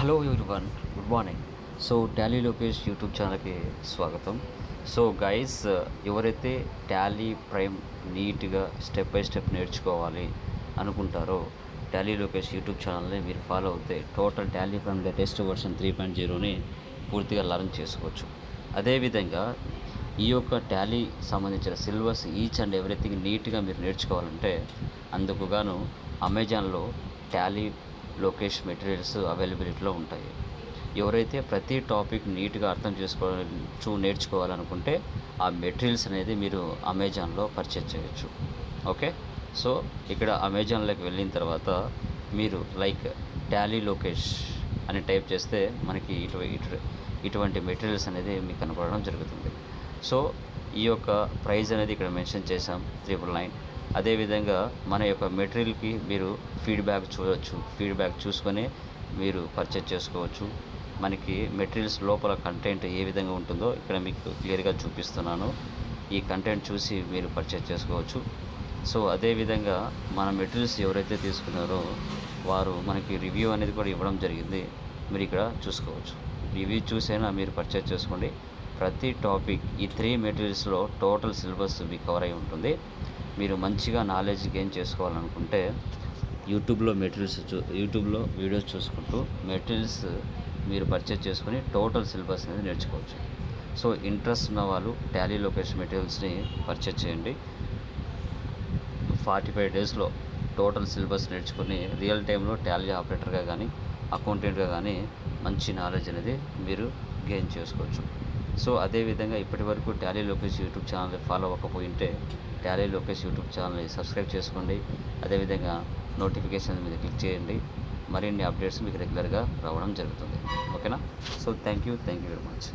Hello everyone, good morning. So Tally Lokesh YouTube ఛానల్కి స్వాగతం. So guys, ఎవరైతే టాలీ ప్రైమ్ నీట్గా స్టెప్ బై స్టెప్ నేర్చుకోవాలి అనుకుంటారో టాలీ లోకేష్ యూట్యూబ్ ఛానల్ని మీరు ఫాలో అవుతే total Tally Prime latest version 3.0ని పూర్తిగా లర్న్ చేసుకోవచ్చు. అదేవిధంగా ఈ యొక్క టాలీ సంబంధించిన సిలబస్ ఈచ్ అండ్ ఎవ్రీథింగ్ నీట్గా మీరు నేర్చుకోవాలంటే అందుకు గాను అమెజాన్లో టాలీ లోకేష్ మెటీరియల్స్ అవైలబిలిటీలో ఉంటాయి. ఎవరైతే ప్రతి టాపిక్ నీట్గా అర్థం నేర్చుకోవాలనుకుంటే ఆ మెటీరియల్స్ అనేది మీరు అమెజాన్లో పర్చేజ్ చేయొచ్చు. ఓకే, సో ఇక్కడ అమెజాన్లోకి వెళ్ళిన తర్వాత మీరు లైక్ టాలీ లోకేష్ అని టైప్ చేస్తే మనకి ఇటువంటి మెటీరియల్స్ అనేది మీకు కనపడడం జరుగుతుంది. సో ఈ యొక్క ప్రైస్ అనేది ఇక్కడ మెన్షన్ చేసాం 999. అదేవిధంగా మన యొక్క మెటీరియల్కి మీరు ఫీడ్బ్యాక్ చూడవచ్చు. ఫీడ్బ్యాక్ చూసుకొని మీరు పర్చేజ్ చేసుకోవచ్చు. మనకి మెటీరియల్స్ లోపల కంటెంట్ ఏ విధంగా ఉంటుందో ఇక్కడ మీకు క్లియర్గా చూపిస్తున్నాను. ఈ కంటెంట్ చూసి మీరు పర్చేజ్ చేసుకోవచ్చు. సో అదేవిధంగా మన మెటీరియల్స్ ఎవరైతే తీసుకున్నారో వారు మనకి రివ్యూ అనేది కూడా ఇవ్వడం జరిగింది. మీరు ఇక్కడ చూసుకోవచ్చు. రివ్యూ చూసైనా మీరు పర్చేజ్ చేసుకోండి. ప్రతి టాపిక్ ఈ 3 మెటీరియల్స్లో టోటల్ సిలబస్ మీకు కవర్ అయి ఉంటుంది. మీరు మంచిగా నాలెడ్జ్ గెయిన్ చేసుకోవాలనుకుంటే యూట్యూబ్లో వీడియోస్ చూసుకుంటూ మెటీరియల్స్ మీరు పర్చేజ్ చేసుకొని టోటల్ సిలబస్ అనేది నేర్చుకోవచ్చు. సో ఇంట్రెస్ట్ ఉన్న వాళ్ళు టాలీ లొకేషన్ మెటీరియల్స్ని పర్చేజ్ చేయండి. 45 డేస్లో టోటల్ సిలబస్ నేర్చుకుని రియల్ టైంలో టాలీ ఆపరేటర్గా కానీ అకౌంటెంట్గా కానీ మంచి నాలెడ్జ్ అనేది మీరు గెయిన్ చేసుకోవచ్చు. సో అదేవిధంగా ఇప్పటి వరకు టాలీ లోకేష్ యూట్యూబ్ ఛానల్ని ఫాలో అవ్వకపోయింటే టాలీ లోకేష్ యూట్యూబ్ ఛానల్ని సబ్స్క్రైబ్ చేసుకోండి. అదేవిధంగా నోటిఫికేషన్ మీద క్లిక్ చేయండి. మరిన్ని అప్డేట్స్ మీకు రెగ్యులర్గా రావడం జరుగుతుంది. ఓకేనా? So thank you very much.